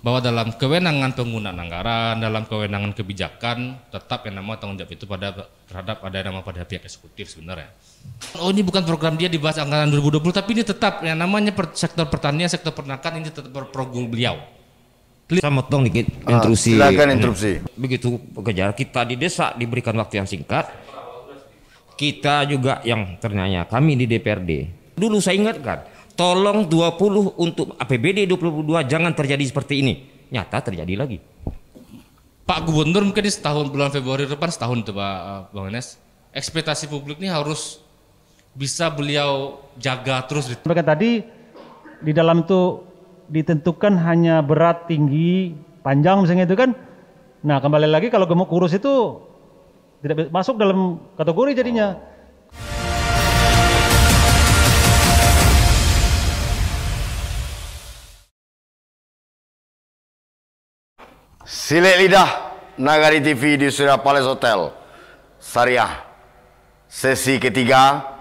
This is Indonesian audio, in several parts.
bahwa dalam kewenangan penggunaan anggaran, dalam kewenangan kebijakan, tetap yang namanya tanggung jawab itu terhadap ada yang nama pada pihak eksekutif sebenarnya. Oh, ini bukan program dia dibahas anggaran 2020, tapi ini tetap yang namanya sektor pertanian, sektor peternakan ini tetap program beliau. Saya motong dikit interupsi. Silakan interupsi. Begitu pekerja kita di desa diberikan waktu yang singkat, kita juga yang ternyata kami di DPRD. Dulu saya ingatkan, tolong 20 untuk APBD 2022 jangan terjadi seperti ini. Nyata terjadi lagi. Pak Gubernur mungkin di setahun bulan Februari depan setahun itu Pak Bang Enes. Ekspektasi publik ini harus bisa beliau jaga terus. Mereka tadi di dalam itu ditentukan hanya berat, tinggi, panjang misalnya itu kan. Nah kembali lagi kalau gemuk kurus itu tidak masuk dalam kategori jadinya. Silik lidah Nagari TV di Surya Palace Hotel Syariah sesi ketiga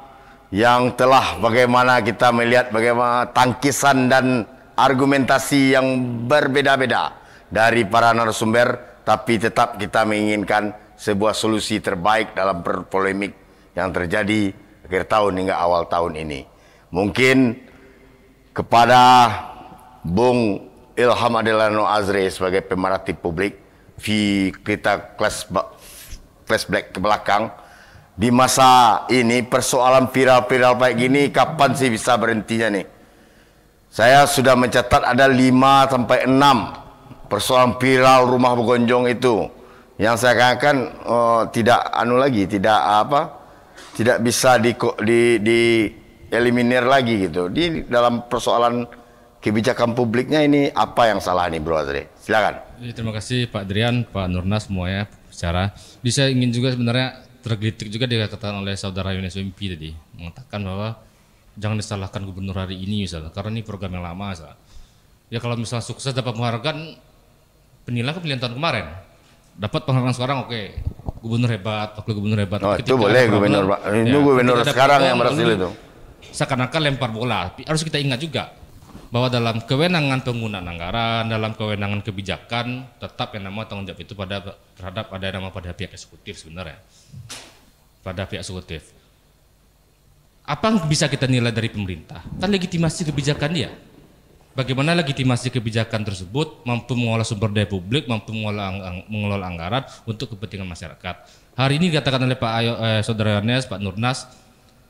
yang telah bagaimana kita melihat bagaimana tangkisan dan argumentasi yang berbeda-beda dari para narasumber, tapi tetap kita menginginkan sebuah solusi terbaik dalam polemik yang terjadi akhir tahun hingga awal tahun ini. Mungkin kepada Bung Ilham Adelano Azri sebagai pemerhati publik, kita flashback ke belakang. Di masa ini persoalan viral-viral kayak gini kapan sih bisa berhentinya nih? Saya sudah mencatat ada 5 sampai 6 persoalan viral rumah bergonjong itu yang saya katakan tidak tidak bisa di eliminir lagi gitu. Di dalam persoalan kebijakan publiknya ini apa yang salah nih Bro Azri? Silakan. Terima kasih Pak Drian, Pak Nurnas semuanya bicara. Bisa ingin juga sebenarnya tergelitik juga dikatakan oleh saudara Yunis Wimpi tadi, mengatakan bahwa jangan disalahkan gubernur hari ini misalnya, karena ini program yang lama misalnya. Ya kalau misalnya sukses dapat penghargaan, penilaian pemilihan tahun kemarin, dapat penghargaan sekarang oke, gubernur hebat, wakil gubernur hebat. Oh itu boleh gubernur, itu gubernur sekarang yang berhasil itu. Seakan-akan lempar bola, harus kita ingat juga bahwa dalam kewenangan penggunaan anggaran, dalam kewenangan kebijakan, tetap yang namanya tanggung jawab itu terhadap ada yang nama pada pihak eksekutif sebenarnya, pada pihak eksekutif. Apa yang bisa kita nilai dari pemerintah? Kan legitimasi kebijakan dia. Bagaimana legitimasi kebijakan tersebut mampu mengolah sumber daya publik, mampu mengelola anggaran untuk kepentingan masyarakat. Hari ini dikatakan oleh Saudara Yones, Pak Nurnas,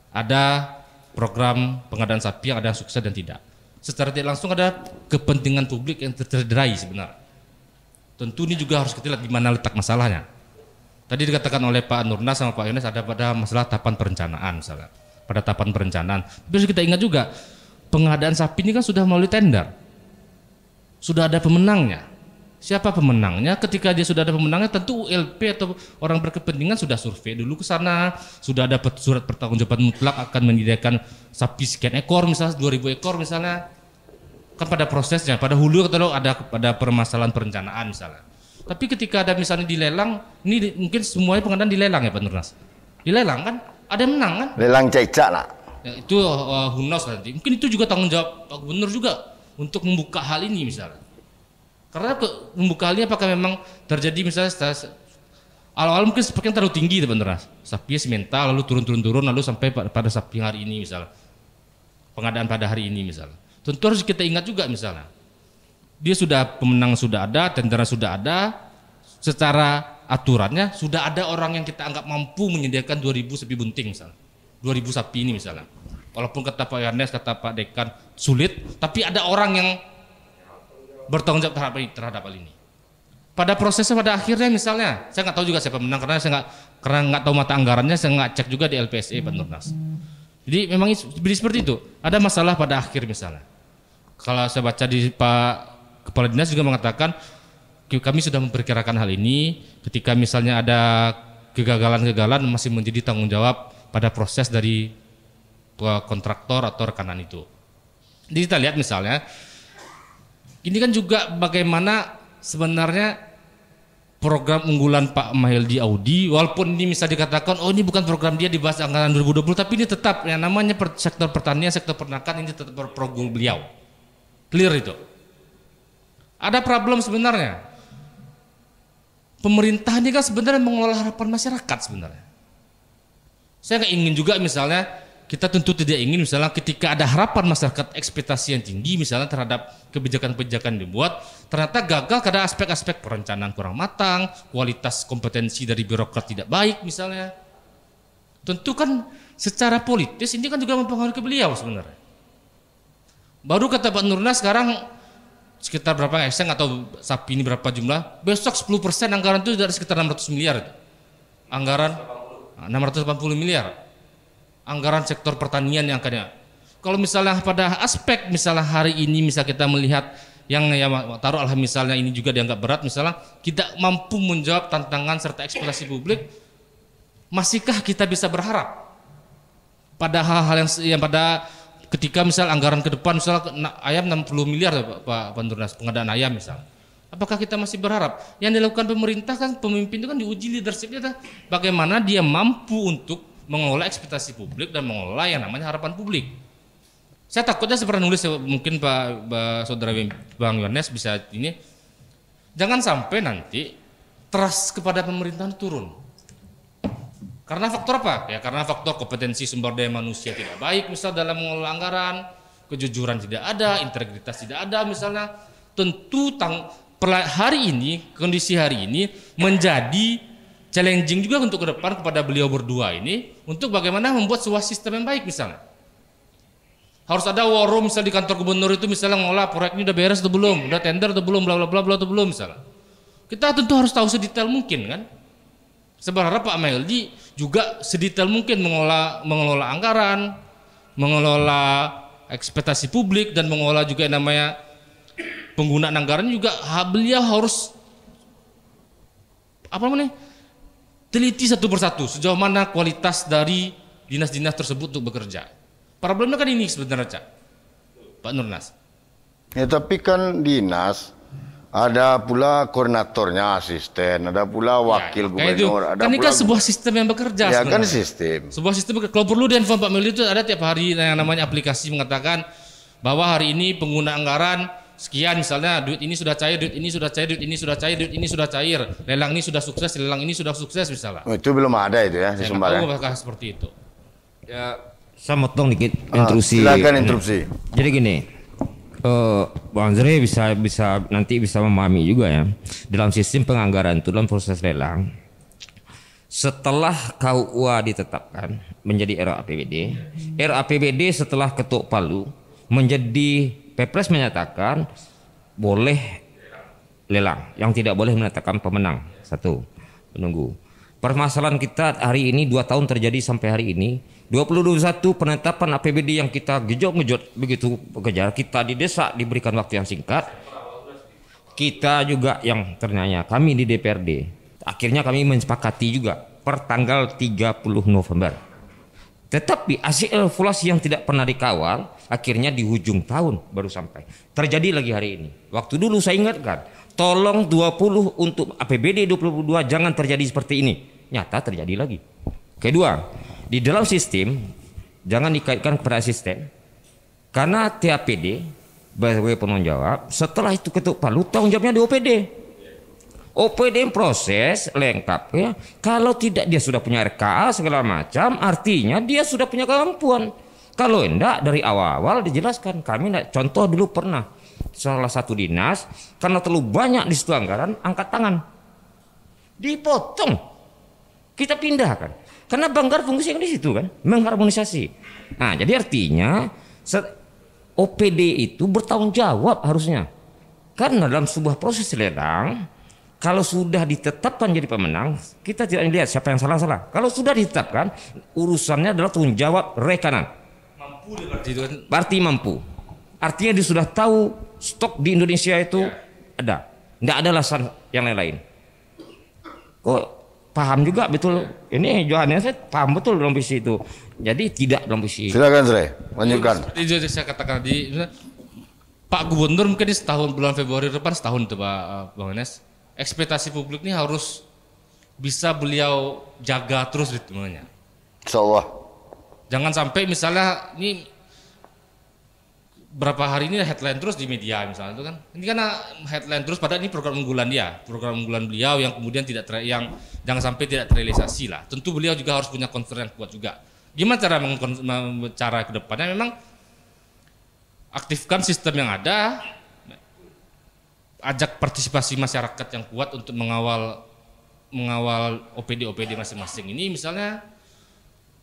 ada program pengadaan sapi yang ada yang sukses dan tidak. Secara tidak langsung ada kepentingan publik yang tercederai sebenarnya. Tentu ini juga harus kita lihat di mana letak masalahnya. Tadi dikatakan oleh Pak Nurnas sama Pak Yones ada pada masalah tahapan perencanaan misalnya. Pada tahapan perencanaan. Tapi harus kita ingat juga pengadaan sapi ini kan sudah melalui tender. Sudah ada pemenangnya. Siapa pemenangnya? Ketika dia sudah ada pemenangnya tentu ULP atau orang berkepentingan sudah survei dulu ke sana, sudah ada surat pertanggungjawaban mutlak akan menyediakan sapi sekian ekor misalnya 2000 ekor misalnya. Kan pada prosesnya, pada hulu atau ada pada permasalahan perencanaan misalnya. Tapi ketika ada misalnya dilelang, ini mungkin semuanya pengadaan dilelang ya Pak Nurnas. Dilelang kan? Ada yang menang kan? Lelang cecak lah. Ya, itu who knows nanti. Mungkin itu juga tanggung jawab Pak Gubernur juga untuk membuka hal ini misalnya. Karena membuka hal ini apakah memang terjadi misalnya awal-awal mungkin seperti yang terlalu tinggi Pak Nurnas. Sapi semental lalu turun lalu sampai pada sapi hari ini misalnya. Pengadaan pada hari ini misalnya. Tentu harus kita ingat juga misalnya. Dia sudah pemenang sudah ada, tender sudah ada, secara aturannya sudah ada orang yang kita anggap mampu menyediakan 2000 sapi bunting misalnya. 2000 sapi ini misalnya. Walaupun kata Pak Yones, kata Pak Dekan sulit, tapi ada orang yang bertanggung jawab terhadap hal ini. Pada prosesnya pada akhirnya misalnya, saya nggak tahu juga siapa menang karena saya nggak tahu mata anggarannya, saya nggak cek juga di LPSE Pak Nurnas. Jadi memang seperti itu. Ada masalah pada akhir misalnya. Kalau saya baca di Pak Kepala Dinas juga mengatakan kami sudah memperkirakan hal ini ketika misalnya ada kegagalan-kegagalan masih menjadi tanggung jawab pada proses dari kontraktor atau rekanan itu. Jadi kita lihat misalnya ini kan juga bagaimana sebenarnya program unggulan Pak Mahyildi Audi, walaupun ini bisa dikatakan oh ini bukan program dia dibahas anggaran 2020, tapi ini tetap yang namanya sektor pertanian, sektor peternakan ini tetap program beliau. Clear itu. Ada problem sebenarnya. Pemerintah ini kan sebenarnya mengelola harapan masyarakat sebenarnya. Saya nggak ingin juga misalnya, kita tentu tidak ingin misalnya ketika ada harapan masyarakat ekspektasi yang tinggi misalnya terhadap kebijakan-kebijakan dibuat, ternyata gagal karena aspek-aspek perencanaan kurang matang, kualitas kompetensi dari birokrat tidak baik misalnya. Tentu kan secara politis ini kan juga mempengaruhi ke beliau sebenarnya. Baru kata Pak Nurnas sekarang sekitar berapa eseng atau sapi ini berapa jumlah, besok 10% anggaran itu dari sekitar 600 miliar itu. Anggaran 680 miliar anggaran sektor pertanian yang akan. Kalau misalnya pada aspek misalnya hari ini misal kita melihat yang ya taruh misalnya ini juga dianggap berat, misalnya kita mampu menjawab tantangan serta ekspektasi publik, masihkah kita bisa berharap pada hal-hal yang pada ketika misal anggaran ke depan misal ayam 60 miliar Pak Nurnas pengadaan ayam misal, apakah kita masih berharap? Yang dilakukan pemerintah kan, pemimpin itu kan diuji leadershipnya, bagaimana dia mampu untuk mengelola ekspektasi publik dan mengelola yang namanya harapan publik. Saya takutnya seperti nulis mungkin Pak Saudara Bang Yohanes bisa ini, jangan sampai nanti trust kepada pemerintahan turun. Karena faktor apa? Ya karena faktor kompetensi sumber daya manusia tidak baik misal dalam mengelola anggaran, kejujuran tidak ada, integritas tidak ada misalnya. Tentu hari ini, kondisi hari ini menjadi challenging juga untuk ke depan kepada beliau berdua ini untuk bagaimana membuat sebuah sistem yang baik misalnya. Harus ada war room misalnya di kantor gubernur itu misalnya ngolah proyek ini udah beres atau belum, udah tender atau belum, bla bla bla bla atau belum misalnya. Kita tentu harus tahu sedetail mungkin kan. Sebenarnya Pak Maildi juga sedetail mungkin mengelola anggaran, mengelola ekspektasi publik dan mengelola juga yang namanya penggunaan anggaran juga. Beliau harus apa namanya? Teliti satu persatu sejauh mana kualitas dari dinas-dinas tersebut untuk bekerja. Problemnya kan ini sebenarnya, Cak. Pak Nurnas. Ya tapi kan dinas ada pula koordinatornya, asisten, ada pula wakil gubernur, ada kan ini pula kan sebuah sistem yang bekerja. Ya sebenarnya. kan sistem. Sebuah sistem. Kalau perlu di handphone Pak Meldi itu ada tiap hari yang namanya aplikasi mengatakan bahwa hari ini pengguna anggaran sekian misalnya, duit ini sudah cair, duit ini sudah cair, duit ini sudah cair, duit ini sudah cair, lelang ini sudah sukses, lelang ini sudah sukses misalnya. Oh, itu belum ada itu ya di Saya Sumbar. tahu apakah seperti itu. Ya, saya motong dikit interupsi. Silakan interupsi. Jadi gini, Bang Zre bisa nanti bisa memahami juga ya, dalam sistem penganggaran itu dalam proses lelang, setelah KUA ditetapkan menjadi RAPBD setelah ketok palu menjadi Pepres menyatakan boleh lelang, yang tidak boleh menyatakan pemenang. Satu, menunggu. Permasalahan kita hari ini 2 tahun terjadi sampai hari ini 2021 penetapan APBD yang kita gejot-gejot begitu kejar, kita didesak diberikan waktu yang singkat. Kita juga yang ternyata kami di DPRD akhirnya kami menyepakati juga per tanggal 30 November. Tetapi hasil evaluasi yang tidak pernah dikawal akhirnya di ujung tahun baru sampai. Terjadi lagi hari ini. Waktu dulu saya ingatkan, tolong 20 untuk APBD 2022 jangan terjadi seperti ini. Nyata terjadi lagi. Kedua, di dalam sistem jangan dikaitkan kepada asisten. Karena TAPD sebagai penanggung jawab, setelah itu ketuk palu tanggung jawabnya di OPD. OPD proses lengkap ya. Kalau tidak dia sudah punya RKA segala macam, artinya dia sudah punya kemampuan. Kalau enggak dari awal-awal dijelaskan. Kami contoh dulu pernah salah satu dinas karena terlalu banyak di situ anggaran angkat tangan, dipotong, kita pindahkan karena banggar fungsi yang di situ kan mengharmonisasi. Nah jadi artinya OPD itu bertanggung jawab harusnya, karena dalam sebuah proses lelang kalau sudah ditetapkan jadi pemenang, kita tidak melihat siapa yang salah. Kalau sudah ditetapkan, urusannya adalah tanggung jawab rekanan. Mampu berarti mampu. Artinya dia sudah tahu stok di Indonesia itu ada. Tidak ada alasan yang lain-lain. Kok paham juga betul. Ini Johannes paham betul dalam visi itu. Jadi tidak dalam visi. Silakan Sre, lanjutkan. Seperti saya katakan tadi, Pak Gubernur mungkin di setahun bulan Februari depan setahun itu Pak Bang Yohanes. Ekspektasi publik ini harus bisa beliau jaga terus ritmenya. Insyaallah. Jangan sampai misalnya ini berapa hari ini headline terus di media misalnya itu kan. Ini karena headline terus padahal ini program unggulan dia, program unggulan beliau yang kemudian yang jangan sampai tidak terrealisasi lah. Tentu beliau juga harus punya concern yang kuat juga. Gimana cara ke depannya memang aktifkan sistem yang ada, ajak partisipasi masyarakat yang kuat untuk mengawal OPD masing-masing ini, misalnya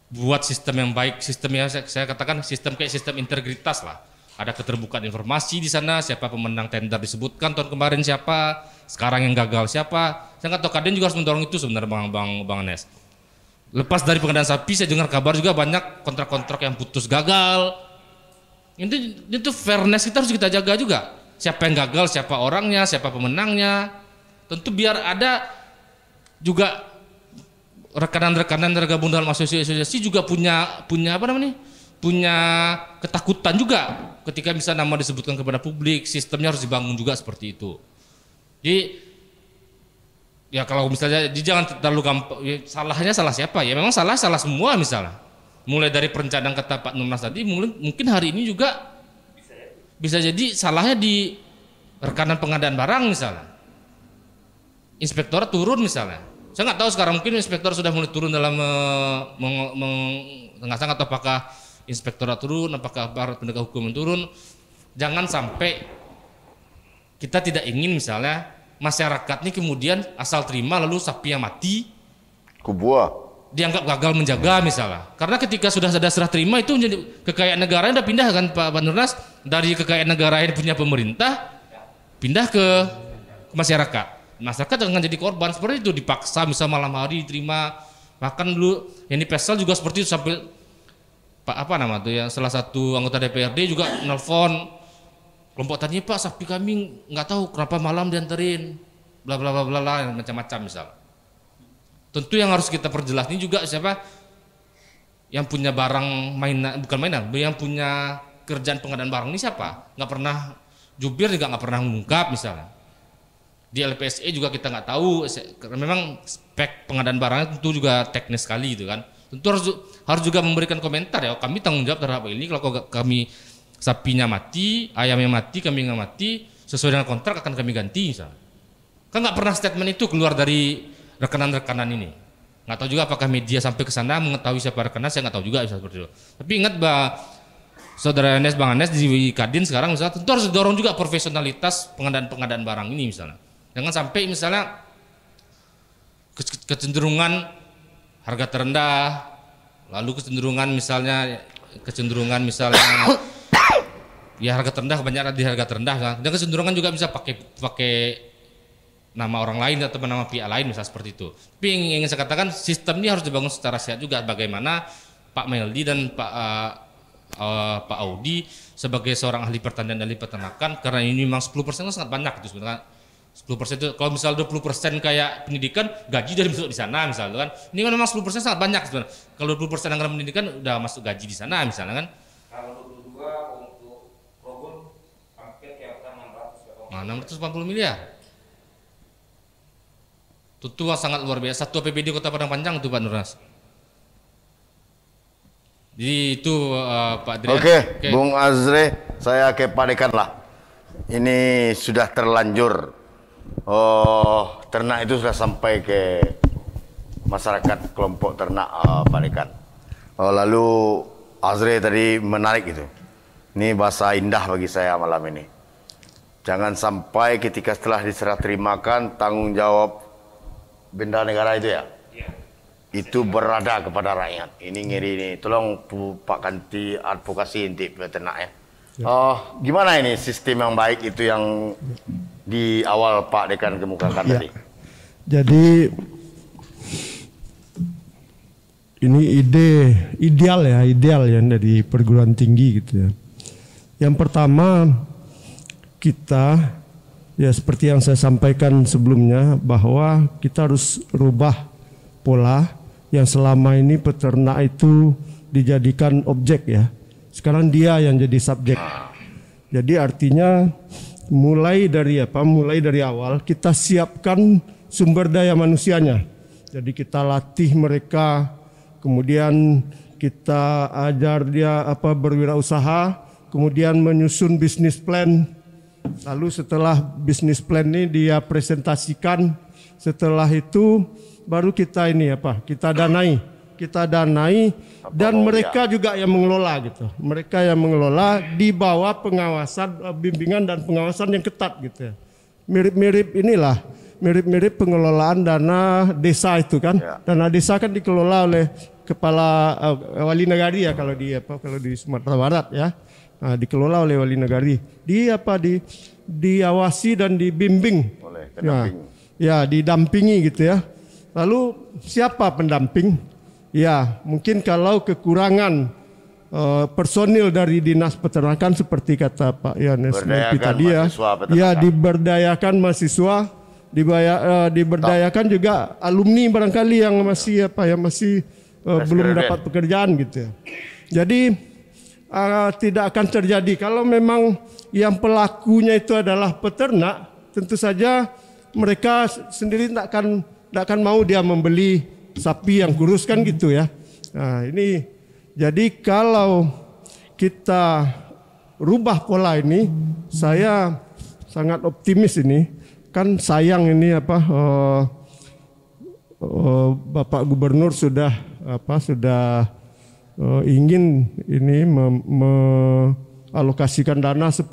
buat sistem yang baik, sistem yang saya katakan sistem kayak sistem integritas lah. Ada keterbukaan informasi di sana, siapa pemenang tender disebutkan tahun kemarin siapa, sekarang yang gagal siapa. Saya nggak tahu, Kadin juga harus mendorong itu sebenarnya Bang Anes. Lepas dari pengadaan sapi, saya dengar kabar juga banyak kontrak-kontrak yang putus gagal. Itu fairness kita harus kita jaga juga. Siapa yang gagal, siapa orangnya, siapa pemenangnya. Tentu biar ada juga rekanan-rekanan tergabung dalam asosiasi juga punya ketakutan juga ketika bisa nama disebutkan kepada publik. Sistemnya harus dibangun juga seperti itu. Jadi ya kalau misalnya jangan terlalu gampang, ya, salahnya salah siapa? Ya memang salah semua misalnya. Mulai dari perencanaan kata Pak Nurnas tadi, mungkin hari ini juga bisa jadi salahnya di rekanan pengadaan barang misalnya. Inspektorat turun misalnya. Saya nggak tahu sekarang mungkin inspektor sudah mulai turun dalam mengasang atau apakah inspektorat turun, apakah aparat penegak hukum yang turun. Jangan sampai kita tidak ingin misalnya masyarakat ini kemudian asal terima lalu sapinya mati. Kubuah. Dianggap gagal menjaga misalnya. Karena ketika sudah ada serah terima itu menjadi kekayaan negara udah pindah kan Pak Nurnas, dari kekayaan negara yang punya pemerintah pindah ke masyarakat. Masyarakat jangan jadi korban seperti itu, dipaksa misal malam hari diterima. Bahkan dulu yang di Pesel juga seperti itu, sampai salah satu anggota DPRD juga nelfon kelompok tani, Pak sapi kami nggak tahu kenapa malam dianterin, bla bla bla bla macam-macam misal. Tentu yang harus kita perjelas ini juga siapa yang punya barang mainan, yang punya kerjaan pengadaan barang ini siapa? Nggak pernah, jubir juga nggak pernah mengungkap misalnya. Di LPSE juga kita nggak tahu, karena memang spek pengadaan barangnya tentu juga teknis sekali itu kan. Tentu harus juga memberikan komentar ya. Kami tanggung jawab terhadap ini. Kalau kami sapinya mati, ayamnya mati, kambingnya mati, sesuai dengan kontrak akan kami ganti misalnya. Kan nggak pernah statement itu keluar dari rekanan-rekanan ini. Nggak tahu juga apakah media sampai ke sana mengetahui siapa rekanan, saya nggak tahu juga seperti itu. Tapi ingat Saudara Anes, Bang Anes di Kadin sekarang misalnya tentu harus dorong juga profesionalitas pengadaan barang ini misalnya. Jangan sampai misalnya kecenderungan harga terendah, lalu kecenderungan misalnya ya harga terendah, banyak di harga terendah kan. Dan kecenderungan juga bisa pakai nama orang lain atau nama pihak lain misalnya seperti itu. Tapi yang ingin saya katakan, sistem ini harus dibangun secara sehat juga. Bagaimana Pak Meldi dan Pak Audi sebagai seorang ahli pertanian dan ahli peternakan, karena ini memang 10% itu sangat banyak itu sebenarnya. 10% itu kalau misalnya 20% kayak pendidikan, gaji dari masuk di sana misalnya kan. Ini kan memang 10% sangat banyak sebenarnya. Kalau 20% anggaran pendidikan udah masuk gaji di sana misalnya kan. Kalau 22 untuk program hampir kayak 680 miliar. Tentu sangat luar biasa. Satu APBD Kota Padang Panjang itu Pak Nurnas. Jadi itu Pak Adrian. Oke, Bung Azre, saya kepadekan lah. Ini sudah terlanjur. Ternak itu sudah sampai ke masyarakat kelompok ternak Pak Dekan. Lalu Azre tadi menarik itu. Ini bahasa indah bagi saya malam ini. Jangan sampai ketika setelah diserah terimakan tanggung jawab benda negara itu ya. Itu berada kepada rakyat. Ini ngiri ini. Tolong Pak Kanti advokasi inti peternak ya. Gimana ini sistem yang baik itu yang di awal Pak Dekan kemukakan tadi? Jadi ini ideal ya dari perguruan tinggi gitu ya. Yang pertama kita ya seperti yang saya sampaikan sebelumnya bahwa kita harus rubah pola yang selama ini peternak itu dijadikan objek ya. Sekarang dia yang jadi subjek. Jadi artinya mulai dari awal kita siapkan sumber daya manusianya. Jadi kita latih mereka, kemudian kita ajar dia berwirausaha, kemudian menyusun bisnis plan. Lalu setelah bisnis plan ini dia presentasikan, setelah itu baru kita ini apa? Kita danai dan mereka juga yang mengelola gitu. Mereka yang mengelola di bawah pengawasan, bimbingan dan pengawasan yang ketat gitu ya. Mirip pengelolaan dana desa itu kan. Ya. Dana desa kan dikelola oleh kepala wali negari ya kalau di Sumatera Barat ya. Nah, dikelola oleh wali negari. Diawasi dan dibimbing. Oleh pendamping. Ya, didampingi gitu ya. Lalu siapa pendamping? Ya, mungkin kalau kekurangan personil dari Dinas Peternakan seperti kata Pak Yohanes tadi ya, diberdayakan mahasiswa, diberdayakan juga alumni barangkali yang masih belum dapat pekerjaan gitu ya. Jadi tidak akan terjadi kalau memang yang pelakunya itu adalah peternak, tentu saja mereka sendiri tidak akan mau dia membeli sapi yang kurus kan gitu ya. Nah, ini jadi kalau kita rubah pola ini, saya sangat optimis ini. Kan sayang ini Bapak Gubernur sudah ingin ini mengalokasikan dana 10%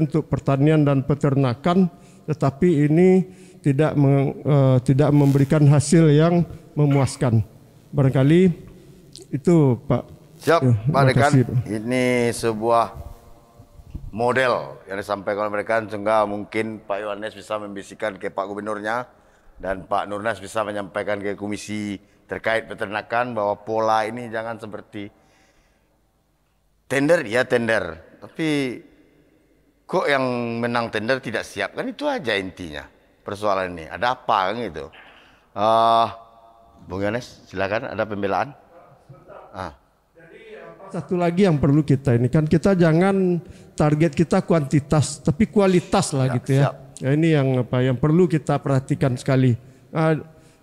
untuk pertanian dan peternakan, tetapi ini tidak memberikan hasil yang memuaskan. Barangkali itu Pak. Siap, Pak Dekan. Ini sebuah model yang disampaikan oleh mereka, sehingga mungkin Pak Yohanes bisa membisikkan ke Pak Gubernurnya dan Pak Nurnas bisa menyampaikan ke komisi terkait peternakan bahwa pola ini jangan seperti tender, tapi kok yang menang tender tidak siap, kan itu aja intinya persoalan ini. Ada apa kan gitu? Bung Yohanes, silakan, ada pembelaan. Satu lagi yang perlu kita ini kan, kita jangan target kita kuantitas tapi kualitas lah gitu ya. Ya ini yang perlu kita perhatikan sekali.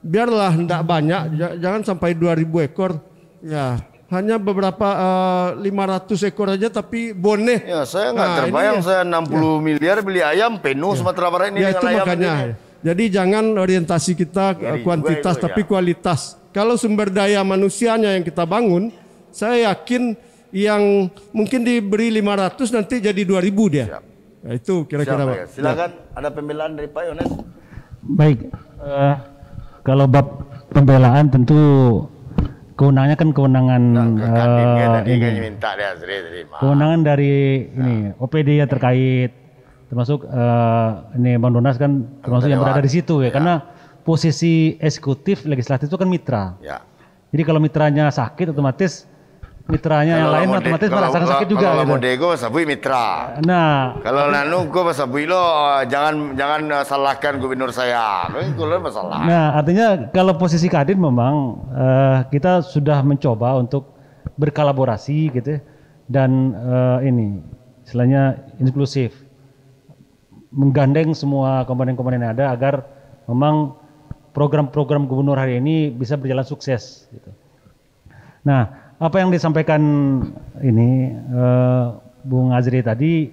Biarlah tidak banyak, jangan sampai 2.000 ekor. Ya, hanya beberapa 500 ekor aja tapi boneh. Ya, saya nggak terbayang saya 60 miliar beli ayam penuh Sumatera Barat ini dengan itu ayam makanya. Ini. Jadi jangan orientasi kita kuantitas tapi kualitas. Kalau sumber daya manusianya yang kita bangun, saya yakin yang mungkin diberi 500 nanti jadi 2.000 dia. Siap. Ya, itu kira-kira Pak. Silakan, ada pembelaan dari Pak Yohanes. Baik, kalau bab pembelaan tentu kewenangannya kan kewenangan kewenangan dari ini OPD ya terkait, termasuk ini Bang Donas kan termasuk yang berada di situ ya, karena posisi eksekutif legislatif itu kan mitra. Ya. Jadi kalau mitranya sakit otomatis mitranya yang lain otomatis merasakan sakit juga. Kalau Modego sabui mitra. Nah, kalau Nanu gue sabui lo jangan salahkan gubernur saya. Itu masalah. Nah, artinya kalau posisi Kadin memang kita sudah mencoba untuk berkolaborasi gitu dan ini istilahnya inklusif, menggandeng semua komponen-komponen yang ada agar memang program-program gubernur hari ini bisa berjalan sukses gitu. Nah, apa yang disampaikan ini Bung Azri tadi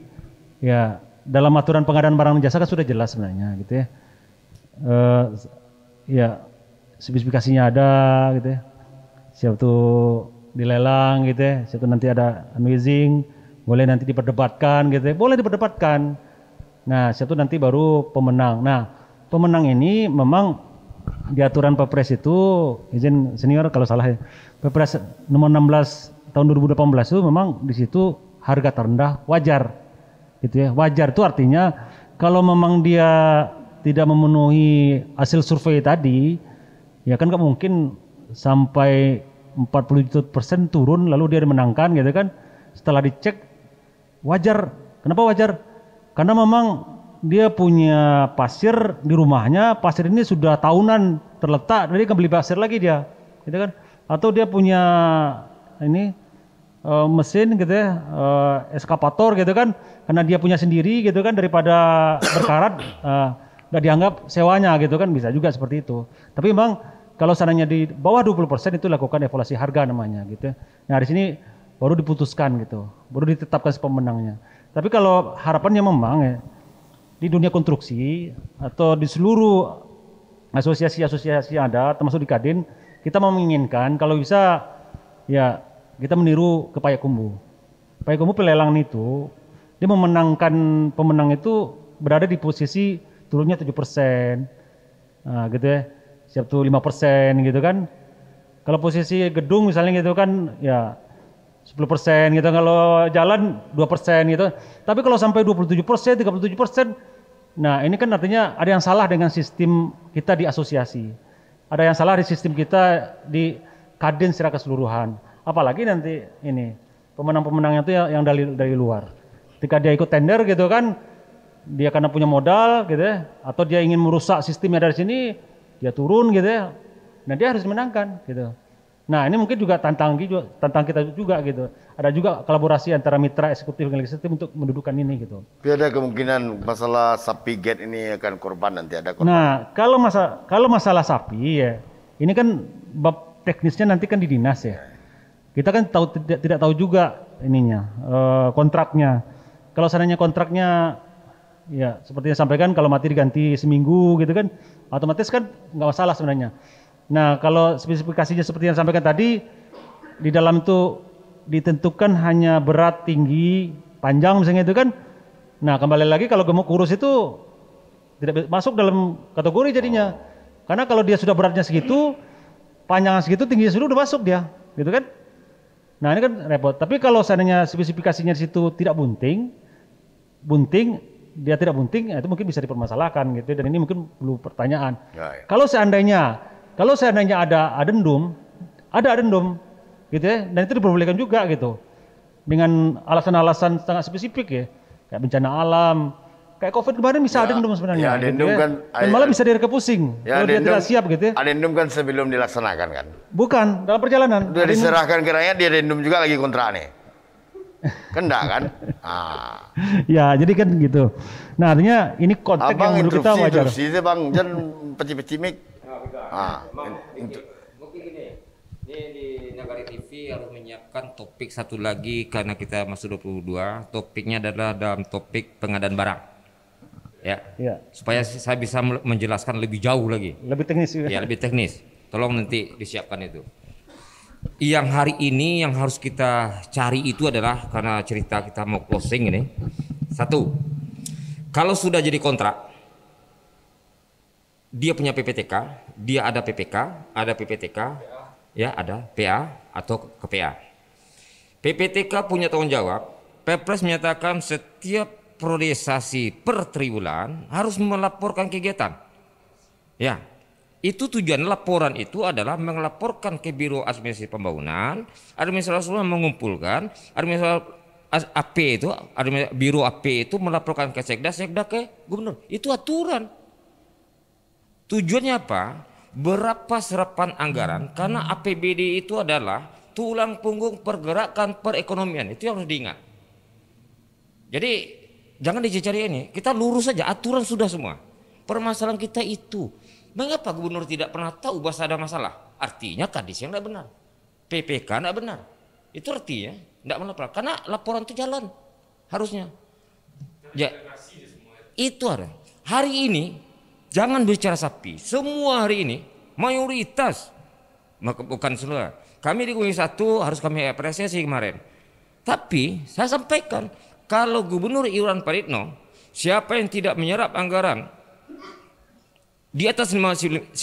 ya, dalam aturan pengadaan barang dan jasa kan sudah jelas sebenarnya gitu ya. Ya spesifikasinya ada gitu ya. Siap tuh dilelang gitu ya. Siap tuh nanti ada unwizing, boleh nanti diperdebatkan gitu ya. Boleh diperdebatkan. Nah, siap tuh nanti baru pemenang. Nah, pemenang ini memang di aturan Perpres itu, izin senior kalau salah ya, Perpres nomor 16 tahun 2018 itu memang di situ harga terendah wajar gitu ya. Wajar itu artinya kalau memang dia tidak memenuhi hasil survei tadi ya kan nggak mungkin sampai 40% turun lalu dia dimenangkan gitu kan. Setelah dicek wajar. Kenapa wajar? Karena memang dia punya pasir di rumahnya, pasir ini sudah tahunan terletak, jadi kan beli pasir lagi dia, gitu kan? Atau dia punya ini mesin gitu ya, eskavator gitu kan, karena dia punya sendiri gitu kan, daripada berkarat nggak dianggap sewanya gitu kan, bisa juga seperti itu. Tapi memang kalau seandainya di bawah 20% itu lakukan evaluasi harga namanya gitu. Nah di sini baru diputuskan gitu, baru ditetapkan si pemenangnya. Tapi kalau harapannya memang ya, di dunia konstruksi atau di seluruh asosiasi-asosiasi yang ada, termasuk di Kadin, kita menginginkan kalau bisa ya kita meniru ke Payakumbuh. Payakumbuh pelelangan itu, dia memenangkan pemenang itu berada di posisi turunnya 7%, nah, gitu ya, siap tuh 5% gitu kan. Kalau posisi gedung misalnya gitu kan, ya 10% gitu, kalau jalan 2% gitu. Tapi kalau sampai 27%, 37%, nah ini kan artinya ada yang salah dengan sistem kita di asosiasi. Ada yang salah di sistem kita di Kadin secara keseluruhan. Apalagi nanti ini pemenang-pemenangnya itu yang dari luar. Ketika dia ikut tender gitu kan, dia karena punya modal gitu ya, atau dia ingin merusak sistemnya dari sini, dia turun gitu ya. Nah dia harus menangkan gitu. Nah ini mungkin juga tantang kita juga gitu. Ada juga kolaborasi antara mitra eksekutif dan legislatif untuk mendudukan ini gitu. Tapi ada kemungkinan masalah sapi gate ini akan korban nanti ada korban. Nah kalau masalah sapi ya, ini kan bab teknisnya nanti kan di dinas ya. Kita kan tidak tahu juga ininya kontraknya. Kalau seandainya kontraknya ya seperti yang sampaikan, kalau mati diganti seminggu gitu kan, otomatis kan nggak masalah sebenarnya. Nah kalau spesifikasinya seperti yang sampaikan tadi, di dalam itu ditentukan hanya berat, tinggi, panjang misalnya itu kan. Nah kembali lagi kalau gemuk kurus itu tidak masuk dalam kategori jadinya. Karena kalau dia sudah beratnya segitu, panjangnya segitu, tingginya segitu udah masuk dia, gitu kan. Nah ini kan repot. Tapi kalau seandainya spesifikasinya di situ tidak bunting, dia tidak bunting, itu mungkin bisa dipermasalahkan gitu. Dan ini mungkin perlu pertanyaan. Ya. Kalau seandainya ada adendum gitu ya, dan itu diperbolehkan juga gitu. Dengan alasan-alasan sangat spesifik ya, kayak bencana alam, kayak COVID kemarin bisa adendum sebenarnya. Ya, adendum gitu ya. kan, Dan malah bisa direka pusing ya, kalau dia tidak siap gitu ya. Adendum kan sebelum dilaksanakan kan. Bukan, dalam perjalanan. Udah diserahkan ke rakyat, dia adendum juga lagi kontrak nih. Kan enggak kan? Ya, jadi kan gitu. Nah, artinya ini konteks yang menurut kita wajar. Interupsi itu Bang, jangan peci-peci mic. Mungkin gini, ini di Nagari TV harus menyiapkan topik satu lagi karena kita masuk 22. Topiknya adalah dalam topik pengadaan barang. Ya. Supaya saya bisa menjelaskan lebih jauh lagi. Lebih teknis juga. Ya, lebih teknis. Tolong nanti disiapkan itu. Yang hari ini yang harus kita cari itu adalah karena cerita kita mau closing ini. Satu, kalau sudah jadi kontrak, dia punya PPTK, dia ada PPK, ada PPTK, ya ada PA atau KPA. PPTK punya tanggung jawab. Perpres menyatakan setiap priorisasi per triwulan harus melaporkan kegiatan. Ya, itu tujuan laporan itu adalah melaporkan ke Biro Administrasi Pembangunan, administrasi mengumpulkan, administrasi AP itu, Biro AP itu melaporkan ke Sekda, Sekda ke Gubernur. Itu aturan. Tujuannya apa? Berapa serapan anggaran? Karena APBD itu adalah tulang punggung pergerakan perekonomian. Itu yang harus diingat. Jadi jangan dicari ini. Kita lurus saja. Aturan sudah semua. Permasalahan kita itu. Mengapa gubernur tidak pernah tahu bahwa ada masalah? Artinya kadis yang tidak benar. PPK tidak benar. Itu artinya tidak benar. Karena laporan itu jalan. Harusnya. Ya, itu ada. Hari ini jangan bicara sapi. Semua hari ini mayoritas, bukan semua. Kami di Komisi 1 harus kami apresiasi kemarin. Tapi saya sampaikan, kalau Gubernur Iwan Pradipno, siapa yang tidak menyerap anggaran di atas 95%,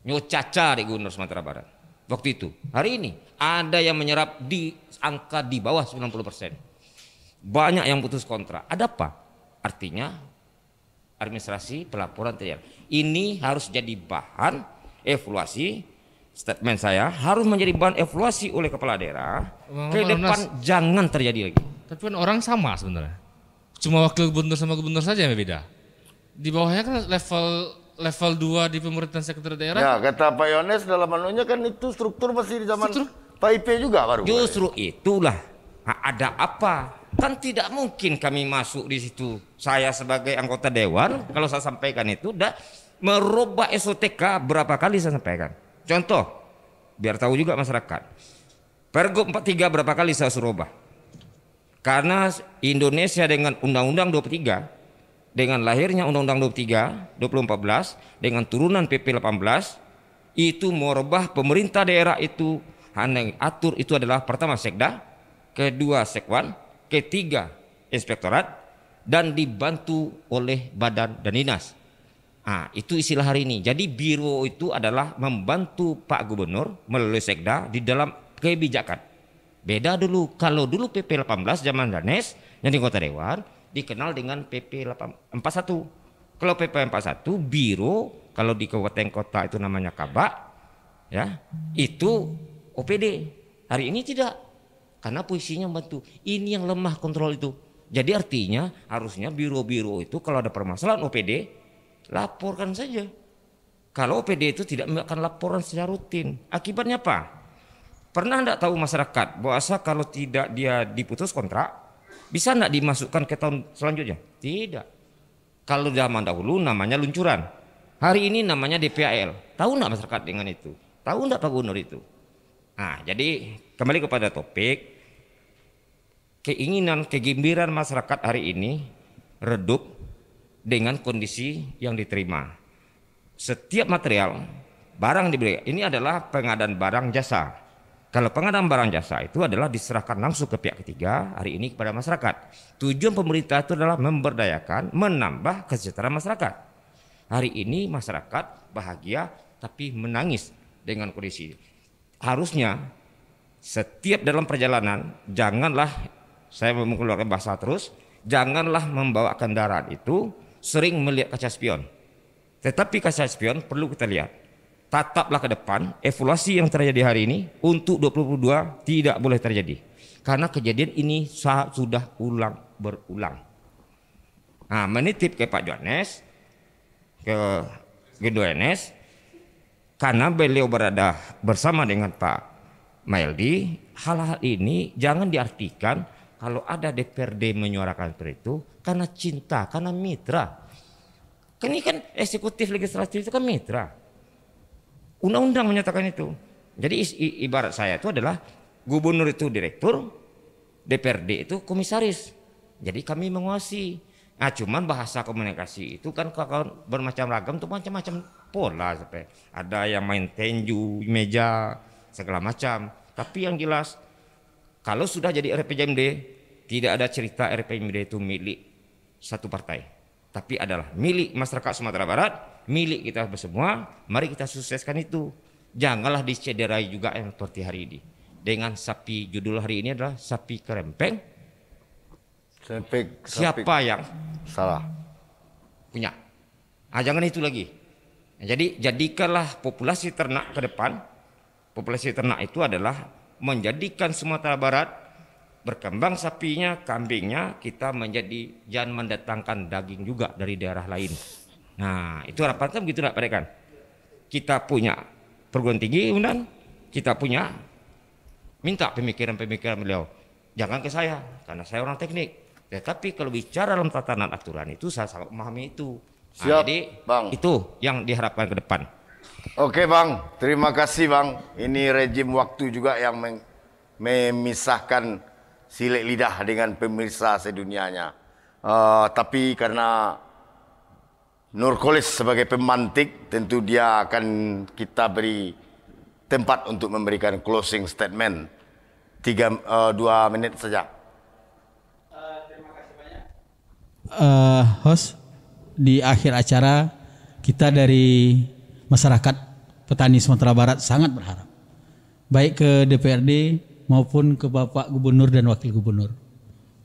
nyocaca di Gubernur Sumatera Barat. Waktu itu, hari ini ada yang menyerap di angka di bawah 90%. Banyak yang putus kontrak. Ada apa? Artinya administrasi pelaporan terjadi. Ini harus jadi bahan evaluasi. Statement saya harus menjadi bahan evaluasi oleh kepala daerah ke depan, jangan terjadi lagi. Tapi kan orang sama sebenarnya. Cuma wakil gubernur sama gubernur saja yang beda. Di bawahnya kan level 2 di pemerintahan sekretariat daerah. Ya, kata Pak Yones dalam anunya kan itu struktur masih di zaman Pak IP juga baru. Justru itulah. Nah, ada apa? Kan tidak mungkin kami masuk di situ. Saya sebagai anggota dewan, kalau saya sampaikan itu udah merubah SOTK berapa kali saya sampaikan. Contoh, biar tahu juga masyarakat. Pergub 43 berapa kali saya suruh ubah? Karena Indonesia dengan Undang-Undang 23, dengan lahirnya Undang-Undang 23 2014 dengan turunan PP 18 itu merubah pemerintah daerah itu hanya atur itu adalah pertama Sekda, kedua Sekwan, ketiga Inspektorat, dan dibantu oleh badan dan dinas. Nah, itu istilah hari ini. Jadi biro itu adalah membantu Pak Gubernur melalui Sekda di dalam kebijakan. Beda dulu, kalau dulu PP 18 zaman Danes yang di Kota Dewan dikenal dengan PP 41. Kalau PP 41 biro, kalau di kabupaten kota itu namanya Kabak, ya itu OPD. Hari ini tidak, karena posisinya membantu. Ini yang lemah kontrol itu. Jadi artinya harusnya biro-biro itu kalau ada permasalahan OPD laporkan saja. Kalau OPD itu tidak melakukan laporan secara rutin, akibatnya apa? Pernah enggak tahu masyarakat bahwa kalau tidak dia diputus kontrak, bisa enggak dimasukkan ke tahun selanjutnya? Tidak. Kalau zaman dahulu namanya luncuran, hari ini namanya DPAL. Tahu enggak masyarakat dengan itu? Tahu enggak Pak Gubernur itu? Nah, jadi kembali kepada topik, keinginan, kegembiraan masyarakat hari ini redup dengan kondisi yang diterima. Setiap material, barang dibeli, ini adalah pengadaan barang jasa. Kalau pengadaan barang jasa itu adalah diserahkan langsung ke pihak ketiga hari ini kepada masyarakat. Tujuan pemerintah itu adalah memberdayakan, menambah kesejahteraan masyarakat. Hari ini masyarakat bahagia tapi menangis dengan kondisi. Harusnya setiap dalam perjalanan janganlah, saya mengeluarkan bahasa terus, janganlah membawa kendaraan itu sering melihat kaca spion. Tetapi kaca spion perlu kita lihat. Tataplah ke depan, evaluasi yang terjadi hari ini untuk 2022 tidak boleh terjadi. Karena kejadian ini sudah berulang. Nah, menitip ke Pak Johannes, ke Gedouenes, karena beliau berada bersama dengan Pak Maeldi, hal-hal ini jangan diartikan kalau ada DPRD menyuarakan seperti itu karena cinta, karena mitra. Ini kan eksekutif legislatif itu kan mitra. Undang-undang menyatakan itu. Jadi ibarat saya itu adalah gubernur itu direktur, DPRD itu komisaris. Jadi kami menguasai. Nah, cuman bahasa komunikasi itu kan bermacam ragam tuh, macam-macam pola sampai ada yang main tinju, meja, segala macam. Tapi yang jelas kalau sudah jadi RPJMD tidak ada cerita RPJMD itu milik satu partai, tapi adalah milik masyarakat Sumatera Barat, milik kita semua. Mari kita sukseskan itu. Janganlah dicederai juga yang seperti hari ini dengan sapi. Judul hari ini adalah sapi kerempeng. Siapa yang salah punya? Jangan itu lagi. Jadi jadikanlah populasi ternak ke depan. Populasi ternak itu adalah menjadikan Sumatera Barat berkembang sapinya, kambingnya, kita menjadi jangan mendatangkan daging juga dari daerah lain. Nah, itu harapan kan begitu, Pak Dekan. Kita punya perguruan tinggi, Unan, kita punya, minta pemikiran-pemikiran beliau. Jangan ke saya, karena saya orang teknik. Tetapi kalau bicara dalam tatanan aturan itu saya sangat memahami itu. Siap, jadi Bang. Itu yang diharapkan ke depan. Oke Bang, terima kasih Bang. Ini rejim waktu juga yang memisahkan silik lidah dengan pemirsa sedunianya. Tapi karena Nurkolis sebagai pemantik, tentu dia akan kita beri tempat untuk memberikan closing statement. 2 menit saja. Terima kasih banyak. Host, di akhir acara kita dari masyarakat petani Sumatera Barat sangat berharap baik ke DPRD maupun ke Bapak Gubernur dan Wakil Gubernur.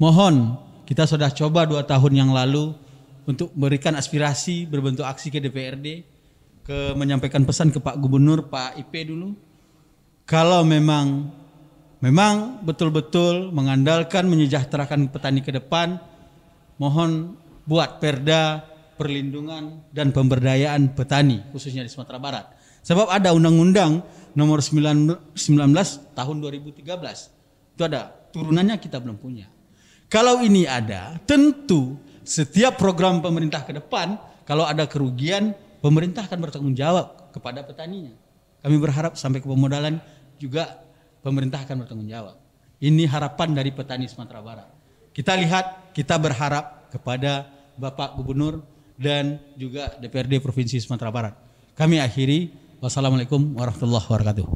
Mohon, kita sudah coba 2 tahun yang lalu untuk memberikan aspirasi berbentuk aksi ke DPRD, menyampaikan pesan ke Pak Gubernur, Pak IP dulu. Kalau memang betul-betul mengandalkan menyejahterakan petani ke depan, mohon buat perda perlindungan dan pemberdayaan petani khususnya di Sumatera Barat. Sebab ada Undang-Undang nomor 19 tahun 2013. Itu ada, turunannya kita belum punya. Kalau ini ada, tentu setiap program pemerintah ke depan, kalau ada kerugian, pemerintah akan bertanggung jawab kepada petaninya. Kami berharap sampai ke pemodalan juga pemerintah akan bertanggung jawab. Ini harapan dari petani Sumatera Barat. Kita lihat, kita berharap kepada Bapak Gubernur dan juga DPRD Provinsi Sumatera Barat. Kami akhiri. Wassalamualaikum warahmatullahi wabarakatuh.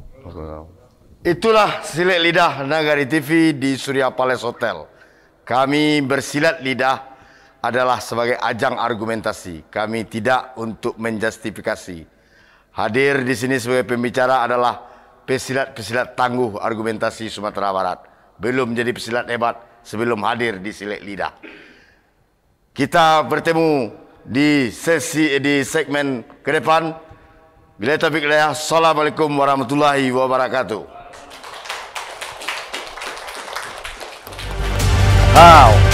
Itulah Silet Lidah Nagari TV di Surya Palace Hotel. Kami bersilat lidah adalah sebagai ajang argumentasi. Kami tidak untuk menjustifikasi. Hadir di sini sebagai pembicara adalah pesilat-pesilat tangguh argumentasi Sumatera Barat. Belum jadi pesilat hebat sebelum hadir di Silet Lidah. Kita bertemu di segmen ke depan. Bila taufiq hidayah. Assalamualaikum warahmatullahi wabarakatuh. Wow.